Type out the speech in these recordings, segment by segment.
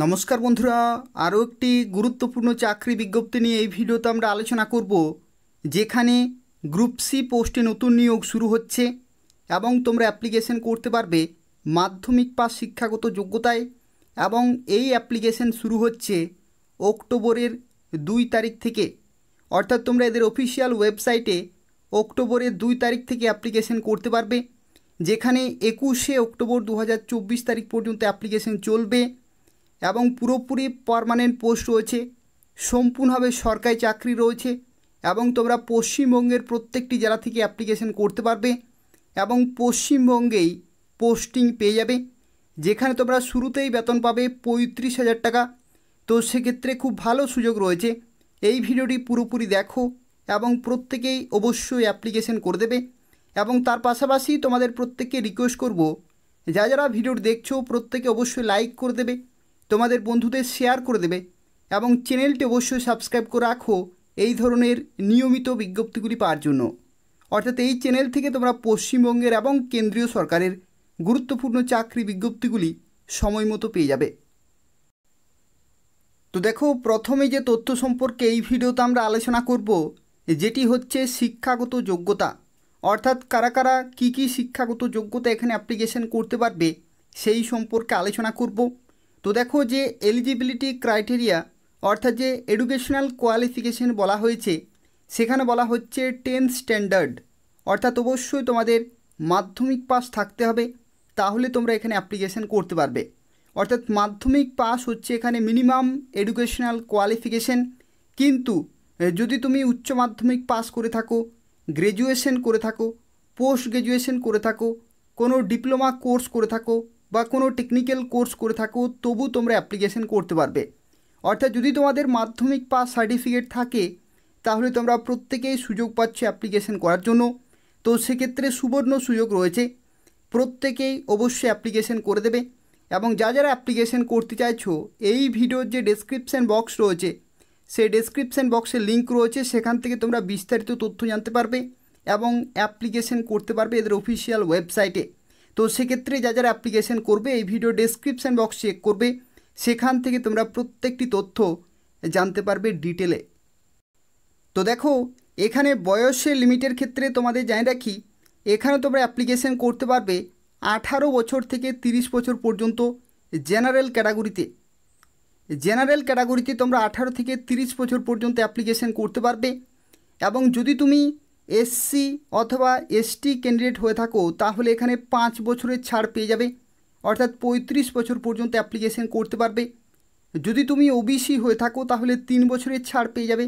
নমস্কার বন্ধুরা, আরও একটি গুরুত্বপূর্ণ চাকরি বিজ্ঞপ্তি নিয়ে এই ভিডিওতে আমরা আলোচনা করব, যেখানে গ্রুপ সি পোস্টে নতুন নিয়োগ শুরু হচ্ছে এবং তোমরা অ্যাপ্লিকেশন করতে পারবে মাধ্যমিক পাস শিক্ষাগত যোগ্যতায়। এবং এই অ্যাপ্লিকেশন শুরু হচ্ছে অক্টোবরের 2 তারিখ থেকে, অর্থাৎ তোমরা এদের অফিসিয়াল ওয়েবসাইটে অক্টোবরের 2 তারিখ থেকে অ্যাপ্লিকেশন করতে পারবে, যেখানে 21শে অক্টোবর 2024 তারিখ পর্যন্ত অ্যাপ্লিকেশন চলবে এবং পুরোপুরি পার্মানেন্ট পোস্ট রয়েছে, সম্পূর্ণভাবে সরকারি চাকরি রয়েছে এবং তোমরা পশ্চিমবঙ্গের প্রত্যেকটি জেলা থেকে অ্যাপ্লিকেশন করতে পারবে এবং পশ্চিমবঙ্গেই পোস্টিং পেয়ে যাবে, যেখানে তোমরা শুরুতেই বেতন পাবে 35,000 টাকা। তো সেক্ষেত্রে খুব ভালো সুযোগ রয়েছে। এই ভিডিওটি পুরোপুরি দেখো এবং প্রত্যেকেই অবশ্যই অ্যাপ্লিকেশন করে দেবে। এবং তার পাশাপাশি তোমাদের প্রত্যেককে রিকোয়েস্ট করব, যারা ভিডিওটি দেখছো প্রত্যেকে অবশ্যই লাইক করে দেবে, তোমাদের বন্ধুদের শেয়ার করে দেবে এবং চ্যানেলটি অবশ্যই সাবস্ক্রাইব করে রাখো এই ধরনের নিয়মিত বিজ্ঞপ্তিগুলি পাওয়ার জন্য। অর্থাৎ এই চ্যানেল থেকে তোমরা পশ্চিমবঙ্গের এবং কেন্দ্রীয় সরকারের গুরুত্বপূর্ণ চাকরি বিজ্ঞপ্তিগুলি সময় মতো পেয়ে যাবে। তো দেখো, প্রথমে যে তথ্য সম্পর্কে এই ভিডিওতে আমরা আলোচনা করব, যেটি হচ্ছে শিক্ষাগত যোগ্যতা, অর্থাৎ কারা কারা কী কী শিক্ষাগত যোগ্যতা এখানে অ্যাপ্লিকেশন করতে পারবে সেই সম্পর্কে আলোচনা করব। তো দেখো, যে এলিজিবিলিটি ক্রাইটেরিয়া অর্থাৎ যে এডুকেশনাল কোয়ালিফিকেশন বলা হয়েছে, সেখানে বলা হচ্ছে 10th স্ট্যান্ডার্ড, অর্থাৎ অবশ্যই তোমাদের মাধ্যমিক পাস থাকতে হবে, তাহলে তোমরা এখানে অ্যাপ্লিকেশন করতে পারবে। অর্থাৎ মাধ্যমিক পাস হচ্ছে এখানে মিনিমাম এডুকেশনাল কোয়ালিফিকেশন। কিন্তু যদি তুমি উচ্চ মাধ্যমিক পাস করে থাকো, গ্র্যাজুয়েশন করে থাকো, পোস্ট গ্র্যাজুয়েশন করে থাকো, কোনো ডিপ্লোমা কোর্স করে থাকো বা কোনো টেকনিক্যাল কোর্স করে থাকো, তবু তোমরা অ্যাপ্লিকেশন করতে পারবে। অর্থাৎ যদি তোমাদের মাধ্যমিক পাস সার্টিফিকেট থাকে, তাহলে তোমরা প্রত্যেকেই সুযোগ পাচ্ছ অ্যাপ্লিকেশন করার জন্য। তো সেক্ষেত্রে সুবর্ণ সুযোগ রয়েছে, প্রত্যেকেই অবশ্যই অ্যাপ্লিকেশন করে দেবে। এবং যারা অ্যাপ্লিকেশন করতে চাইছো, এই ভিডিওর যে ডেসক্রিপশান বক্স রয়েছে, সেই ডেসক্রিপশান বক্সে লিঙ্ক রয়েছে, সেখান থেকে তোমরা বিস্তারিত তথ্য জানতে পারবে এবং অ্যাপ্লিকেশন করতে পারবে এদের অফিসিয়াল ওয়েবসাইটে। তো সেক্ষেত্রে যারা অ্যাপ্লিকেশন করবে, এই ভিডিও ডেসক্রিপশান বক্স চেক করবে, সেখান থেকে তোমরা প্রত্যেকটি তথ্য জানতে পারবে ডিটেলে। তো দেখো, এখানে বয়সের লিমিটের ক্ষেত্রে তোমাদের জানিয়ে রাখি, এখানে তোমরা অ্যাপ্লিকেশন করতে পারবে 18 বছর থেকে 30 বছর পর্যন্ত জেনারেল ক্যাটাগরিতে তোমরা 18 থেকে 30 বছর পর্যন্ত অ্যাপ্লিকেশন করতে পারবে। এবং যদি তুমি এসসি অথবা এসটি ক্যান্ডিডেট হয়ে থাকো, তাহলে এখানে 5 বছরের ছাড় পেয়ে যাবে, অর্থাৎ 35 বছর পর্যন্ত অ্যাপ্লিকেশন করতে পারবে। যদি তুমি ওবিসি হয়ে থাকো, তাহলে 3 বছরের ছাড় পেয়ে যাবে,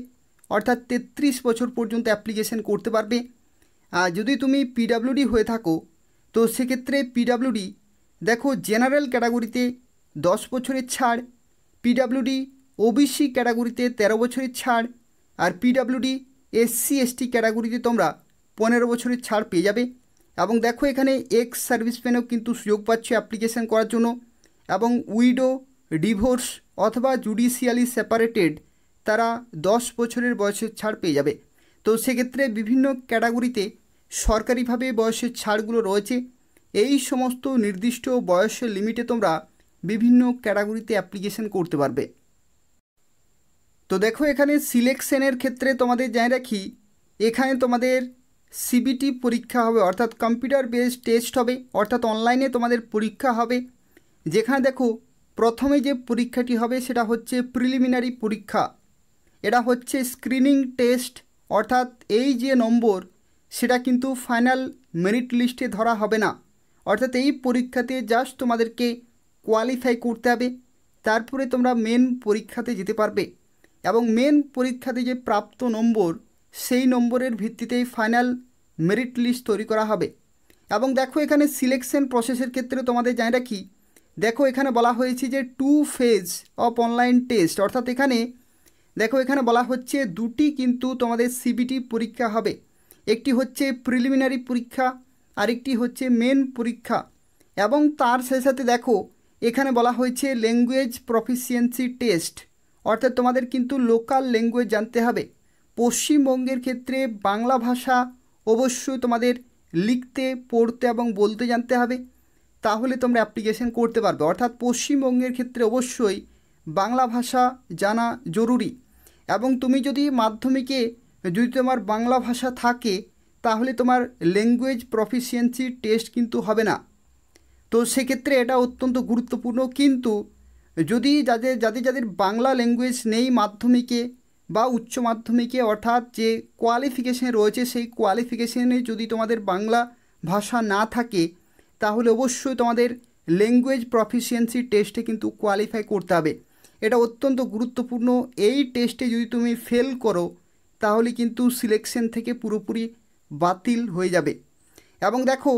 অর্থাৎ 33 বছর পর্যন্ত অ্যাপ্লিকেশন করতে পারবে। আর যদি তুমি পিডাব্লিউডি হয়ে থাকো, তো সেক্ষেত্রে পিডাব্লিউডি দেখো, জেনারেল ক্যাটাগরিতে 10 বছরের ছাড়, পিডাব্লিউডি ওবিসি ক্যাটাগরিতে 13 বছরের ছাড়, আর পিডাব্লিউডি এসসি এসটি ক্যাটাগরিতে তোমরা 15 বছরের ছাড় পেয়ে যাবে। এবং দেখো, এখানে এক্স সার্ভিসম্যানও কিন্তু সুযোগ পাচ্ছে অ্যাপ্লিকেশন করার জন্য। এবং উইডো, ডিভোর্স অথবা জুডিশিয়ালি সেপারেটেড, তারা 10 বছরের বয়সের ছাড় পেয়ে যাবে। তো সেক্ষেত্রে বিভিন্ন ক্যাটাগরিতে সরকারিভাবে বয়সের ছাড়গুলো রয়েছে। এই সমস্ত নির্দিষ্ট বয়সের লিমিটে তোমরা বিভিন্ন ক্যাটাগরিতে অ্যাপ্লিকেশন করতে পারবে। তো দেখো, এখানে সিলেকশনের ক্ষেত্রে তোমাদের জানিয়ে রাখি, এখানে তোমাদের সিবিটি পরীক্ষা হবে, অর্থাৎ কম্পিউটার বেসড টেস্ট হবে, অর্থাৎ অনলাইনে তোমাদের পরীক্ষা হবে। যেখানে দেখো, প্রথমে যে পরীক্ষাটি হবে সেটা হচ্ছে প্রিলিমিনারি পরীক্ষা। এটা হচ্ছে স্ক্রিনিং টেস্ট, অর্থাৎ এই যে নম্বর সেটা কিন্তু ফাইনাল মেরিট লিস্টে ধরা হবে না। অর্থাৎ এই পরীক্ষাতে জাস্ট তোমাদেরকে কোয়ালিফাই করতে হবে, তারপরে তোমরা মেন পরীক্ষাতে যেতে পারবে। এবং মেন পরীক্ষাতে যে প্রাপ্ত নম্বর, সেই নম্বরের ভিত্তিতেই ফাইনাল মেরিট লিস্ট তৈরি করা হবে। এবং দেখো, এখানে সিলেকশন প্রসেসের ক্ষেত্রে তোমাদের জানিয়ে রাখি, দেখো এখানে বলা হয়েছে যে 2 ফেজ অফ অনলাইন টেস্ট, অর্থাৎ এখানে দেখো, এখানে বলা হচ্ছে দুটি কিন্তু তোমাদের সিবিটি পরীক্ষা হবে। একটি হচ্ছে প্রিলিমিনারি পরীক্ষা, আরেকটি হচ্ছে মেন পরীক্ষা। এবং তার সাথে সাথে দেখো, এখানে বলা হয়েছে ল্যাঙ্গুয়েজ প্রফিসিয়েন্সি টেস্ট, অর্থাৎ তোমাদের কিন্তু লোকাল ল্যাঙ্গুয়েজ জানতে হবে। পশ্চিমবঙ্গের ক্ষেত্রে বাংলা ভাষা অবশ্যই তোমাদের লিখতে, পড়তে এবং বলতে জানতে হবে, তাহলে তোমরা অ্যাপ্লিকেশন করতে পারবে। অর্থাৎ পশ্চিমবঙ্গের ক্ষেত্রে অবশ্যই বাংলা ভাষা জানা জরুরি। এবং তুমি যদি মাধ্যমিকে যদি তোমার বাংলা ভাষা থাকে তাহলে তোমার ল্যাঙ্গুয়েজ প্রফিসিয়েন্সি টেস্ট কিন্তু হবে না। তো সেক্ষেত্রে এটা অত্যন্ত গুরুত্বপূর্ণ। কিন্তু যদি যাদের বাংলা ল্যাঙ্গুয়েজ নেই মাধ্যমিকে বা উচ্চ মাধ্যমিকে, অর্থাৎ যে কোয়ালিফিকেশান রয়েছে সেই কোয়ালিফিকেশানে যদি তোমাদের বাংলা ভাষা না থাকে তাহলে অবশ্যই তোমাদের ল্যাঙ্গুয়েজ প্রফিসিয়েন্সি টেস্টে কিন্তু কোয়ালিফাই করতে হবে। এটা অত্যন্ত গুরুত্বপূর্ণ। এই টেস্টে যদি তুমি ফেল করো তাহলে কিন্তু সিলেকশন থেকে পুরোপুরি বাতিল হয়ে যাবে। এবং দেখো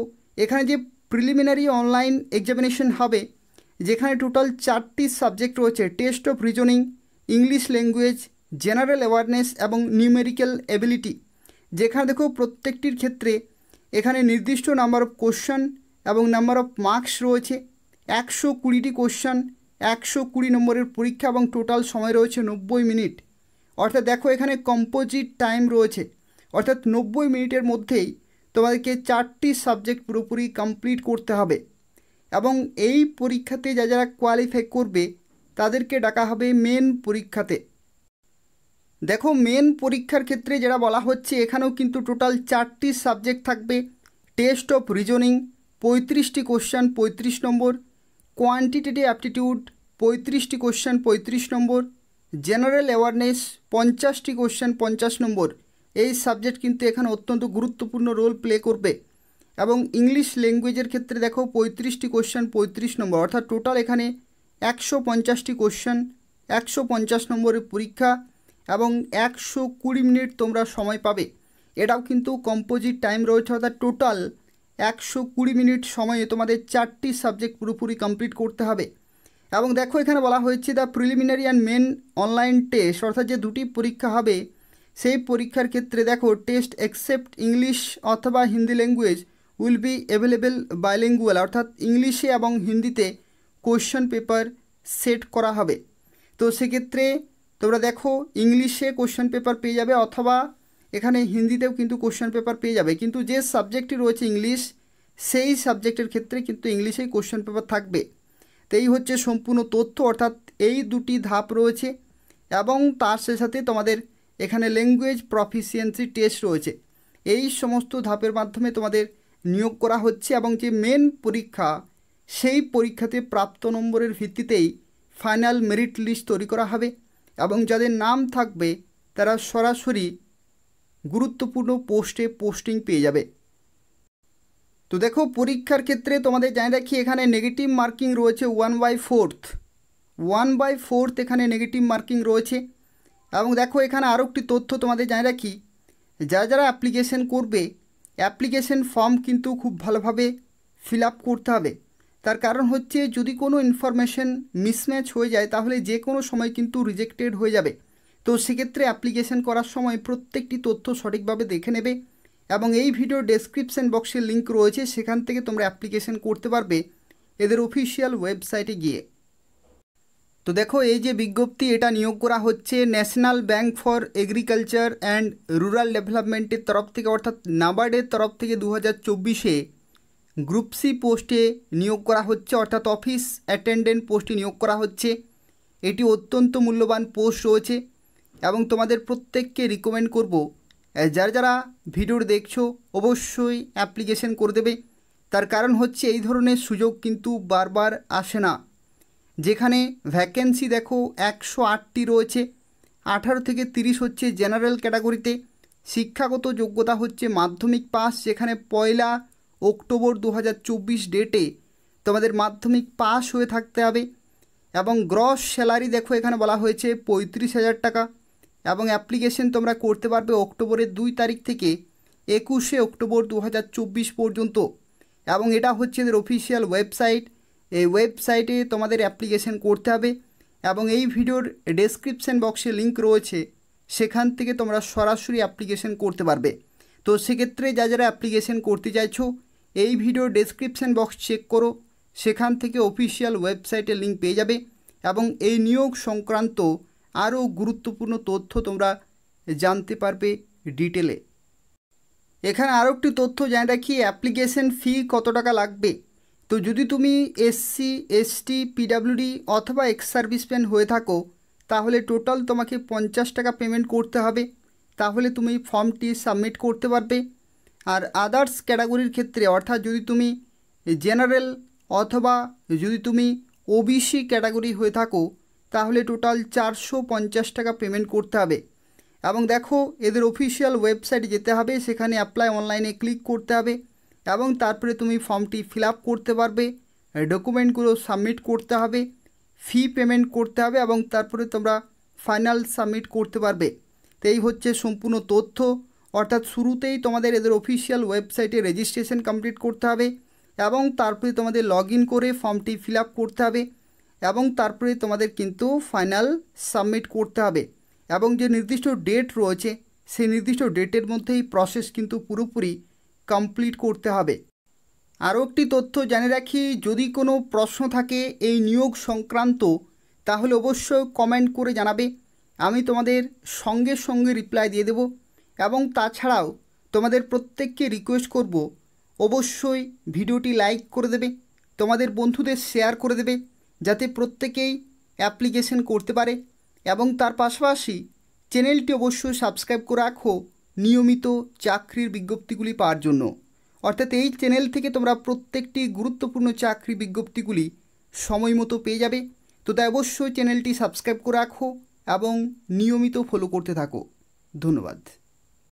এখানে যে প্রিলিমিনারি অনলাইন এক্সামিনেশন হবে, যেখানে টোটাল 4টি সাবজেক্ট রয়েছে, test of reasoning, English language, general awareness এবং নিউমেরিক্যাল এবিলিটি। যেখানে দেখো প্রত্যেকটির ক্ষেত্রে এখানে নির্দিষ্ট নাম্বার অফ কোশ্চেন এবং নাম্বার অফ মার্কস রয়েছে। 120টি কোশ্চেন, 120 নম্বরের পরীক্ষা এবং টোটাল সময় রয়েছে 90 মিনিট। অর্থাৎ দেখো এখানে কম্পোজিট টাইম রয়েছে, অর্থাৎ 90 মিনিটের মধ্যেই তোমাদেরকে 4টি সাবজেক্ট পুরোপুরি কমপ্লিট করতে হবে। এবং এই পরীক্ষাতে যারা কোয়ালিফাই করবে তাদেরকে ডাকা হবে মেন পরীক্ষাতে। দেখো মেন পরীক্ষার ক্ষেত্রে যেটা বলা হচ্ছে এখানেও কিন্তু টোটাল 4টি সাবজেক্ট থাকবে। টেস্ট অফ রিজনিং 35টি কোশ্চেন 35 নম্বর, কোয়ান্টিটেটিভ অ্যাপটিটিউড 35টি কোশ্চেন 35 নম্বর, জেনারেল অ্যাওয়ারনেস 50টি কোশ্চেন 50 নম্বর। এই সাবজেক্ট কিন্তু এখানে অত্যন্ত গুরুত্বপূর্ণ রোল প্লে করবে। এবং ইংলিশ ল্যাঙ্গুয়েজের ক্ষেত্রে দেখো 35টি কোশ্চেন 35 নম্বর, অর্থাৎ টোটাল এখানে 150টি কোশ্চেন 150 নম্বরের পরীক্ষা এবং 120 মিনিট তোমরা সময় পাবে। এটাও কিন্তু কম্পোজিট টাইম রয়েছে, অর্থাৎ টোটাল 120 মিনিট সময়ে তোমাদের 4টি সাবজেক্ট পুরোপুরি কমপ্লিট করতে হবে। এবং দেখো এখানে বলা হয়েছে the preliminary and main online test, অর্থাৎ যে দুটি পরীক্ষা হবে সেই পরীক্ষার ক্ষেত্রে দেখো টেস্ট এক্সেপ্ট ইংলিশ অথবা Hindi language will be available bilingual, অর্থাৎ ইংলিশে এবং হিন্দিতে কোশ্চেন পেপার সেট করা হবে। তো সেক্ষেত্রে তোমরা দেখো ইংলিশে কোশ্চেন পেপার পেয়ে যাবে অথবা এখানে হিন্দিতেও কিন্তু কোশ্চেন পেপার পেয়ে যাবে। কিন্তু যে সাবজেক্টটি রয়েছে ইংলিশ, সেই সাবজেক্টের ক্ষেত্রে কিন্তু ইংলিশেই কোশ্চেন পেপার থাকবে। তো এই হচ্ছে সম্পূর্ণ তথ্য, অর্থাৎ এই দুটি ধাপ রয়েছে এবং তার সাথে তোমাদের এখানে ল্যাঙ্গুয়েজ প্রফিসিয়েন্সি টেস্ট রয়েছে। এই সমস্ত ধাপের মাধ্যমে তোমাদের নিয়োগ করা হচ্ছে এবং যে মেন পরীক্ষা সেই পরীক্ষাতে প্রাপ্ত নম্বরের ভিত্তিতেই ফাইনাল মেরিট লিস্ট তৈরি করা হবে এবং যাদের নাম থাকবে তারা সরাসরি গুরুত্বপূর্ণ পোস্টে পোস্টিং পেয়ে যাবে। তো দেখো পরীক্ষার ক্ষেত্রে তোমাদের জানিয়ে রাখি এখানে নেগেটিভ মার্কিং রয়েছে 1/4 এখানে নেগেটিভ মার্কিং রয়েছে। এবং দেখো এখানে আরও একটি তথ্য তোমাদের জানিয়ে রাখি, যারা অ্যাপ্লিকেশন করবে অ্যাপ্লিকেশন ফর্ম কিন্তু খুব ভালোভাবে ফিল আপ করতে হবে। তার কারণ হচ্ছে যদি কোনো ইনফরমেশন মিসম্যাচ হয়ে যায় তাহলে যে কোনো সময় কিন্তু রিজেক্টেড হয়ে যাবে। তো সেক্ষেত্রে অ্যাপ্লিকেশন করার সময় প্রত্যেকটি তথ্য সঠিকভাবে দেখে নেবে এবং এই ভিডিও ডেসক্রিপশন বক্সে লিঙ্ক রয়েছে, সেখান থেকে তোমরা অ্যাপ্লিকেশন করতে পারবে এদের অফিসিয়াল ওয়েবসাইটে গিয়ে। তো দেখো এই যে বিজ্ঞপ্তি এটা নিয়োগ করা হচ্ছে national bank for agriculture and rural ডেভেলপমেন্টের তরফ থেকে, অর্থাৎ নাবার্ডের তরফ থেকে 2024-এ গ্রুপ সি পোস্টে নিয়োগ করা হচ্ছে, অর্থাৎ অফিস অ্যাটেন্ডেন্ট পোস্টে নিয়োগ করা হচ্ছে। এটি অত্যন্ত মূল্যবান পোস্ট রয়েছে এবং তোমাদের প্রত্যেককে রিকমেন্ড করব যারা ভিডিও দেখছো অবশ্যই অ্যাপ্লিকেশন করে দেবে। তার কারণ হচ্ছে এই ধরনের সুযোগ কিন্তু বারবার আসে না। যেখানে ভ্যাকেন্সি দেখো 108টি রয়েছে, 18 থেকে 30 হচ্ছে জেনারেল ক্যাটাগরিতে। শিক্ষাগত যোগ্যতা হচ্ছে মাধ্যমিক পাস, যেখানে 1 অক্টোবর 2024 ডেটে তোমাদের মাধ্যমিক পাস হয়ে থাকতে হবে। এবং গ্রস স্যালারি দেখো এখানে বলা হয়েছে 35,000 টাকা এবং অ্যাপ্লিকেশন তোমরা করতে পারবে অক্টোবরের 2 তারিখ থেকে 21 অক্টোবর 2024 পর্যন্ত। এবং এটা হচ্ছে এদের অফিসিয়াল ওয়েবসাইট। এই ওয়েবসাইটে তোমাদের অ্যাপ্লিকেশন করতে হবে এবং এই ভিডিওর ডেসক্রিপশন বক্সে লিঙ্ক রয়েছে, সেখান থেকে তোমরা সরাসরি অ্যাপ্লিকেশন করতে পারবে। তো সেক্ষেত্রে যারা অ্যাপ্লিকেশন করতে চাইছো এই ভিডিওর ডেসক্রিপশন বক্স চেক করো, সেখান থেকে অফিসিয়াল ওয়েবসাইটে লিঙ্ক পেয়ে যাবে এবং এই নিয়োগ সংক্রান্ত আরও গুরুত্বপূর্ণ তথ্য তোমরা জানতে পারবে ডিটেলে। এখানে আরও একটি তথ্য জানিয়ে রাখি, অ্যাপ্লিকেশন ফি কত টাকা লাগবে। তো যদি তুমি এসসি, এসটি, পিডাব্লিউডি অথবা এক্স সার্ভিসম্যান হয়ে থাকো তাহলে টোটাল তোমাকে 50 টাকা পেমেন্ট করতে হবে, তাহলে তুমি ফর্মটি সাবমিট করতে পারবে। আর আদার্স ক্যাটাগরির ক্ষেত্রে অর্থাৎ যদি তুমি জেনারেল অথবা যদি তুমি ওবিসি ক্যাটাগরি হয়ে থাকো তাহলে টোটাল 450 টাকা পেমেন্ট করতে হবে। এবং দেখো এদের অফিসিয়াল ওয়েবসাইটে যেতে হবে, সেখানে অ্যাপ্লাই অনলাইনে ক্লিক করতে হবে এবং তারপরে তুমি ফর্মটি ফিল আপ করতে পারবে, ডকুমেন্টগুলো সাবমিট করতে হবে, ফি পেমেন্ট করতে হবে এবং তারপরে তোমরা ফাইনাল সাবমিট করতে পারবে। তো এই হচ্ছে সম্পূর্ণ তথ্য। অর্থাৎ শুরুতেই তোমাদের এদের অফিসিয়াল ওয়েবসাইটে রেজিস্ট্রেশন কমপ্লিট করতে হবে এবং তারপরে তোমাদের লগ ইন করে ফর্মটি ফিল আপ করতে হবে এবং তারপরে তোমাদের কিন্তু ফাইনাল সাবমিট করতে হবে এবং যে নির্দিষ্ট ডেট রয়েছে সেই নির্দিষ্ট ডেটের মধ্যেই প্রসেস কিন্তু পুরোপুরি কমপ্লিট করতে হবে। আরও একটি তথ্য জানিয়ে রাখি, যদি কোনো প্রশ্ন থাকে এই নিয়োগ সংক্রান্ত তাহলে অবশ্যই কমেন্ট করে জানাবে, আমি তোমাদের সঙ্গে সঙ্গে রিপ্লাই দিয়ে দেব। এবং তাছাড়াও তোমাদের প্রত্যেককে রিকোয়েস্ট করব অবশ্যই ভিডিওটি লাইক করে দেবে, তোমাদের বন্ধুদের শেয়ার করে দেবে যাতে প্রত্যেকেই অ্যাপ্লিকেশন করতে পারে এবং তার পাশাপাশি চ্যানেলটি অবশ্যই সাবস্ক্রাইব করে রাখো নিয়মিত চাকরির বিজ্ঞপ্তিগুলি পাওয়ার জন্য। অর্থাৎ এই চ্যানেল থেকে তোমরা প্রত্যেকটি গুরুত্বপূর্ণ চাকরি বিজ্ঞপ্তিগুলি সময় মতো পেয়ে যাবে। তো তাই অবশ্যই চ্যানেলটি সাবস্ক্রাইব করে রাখো এবং নিয়মিত ফলো করতে থাকো। ধন্যবাদ।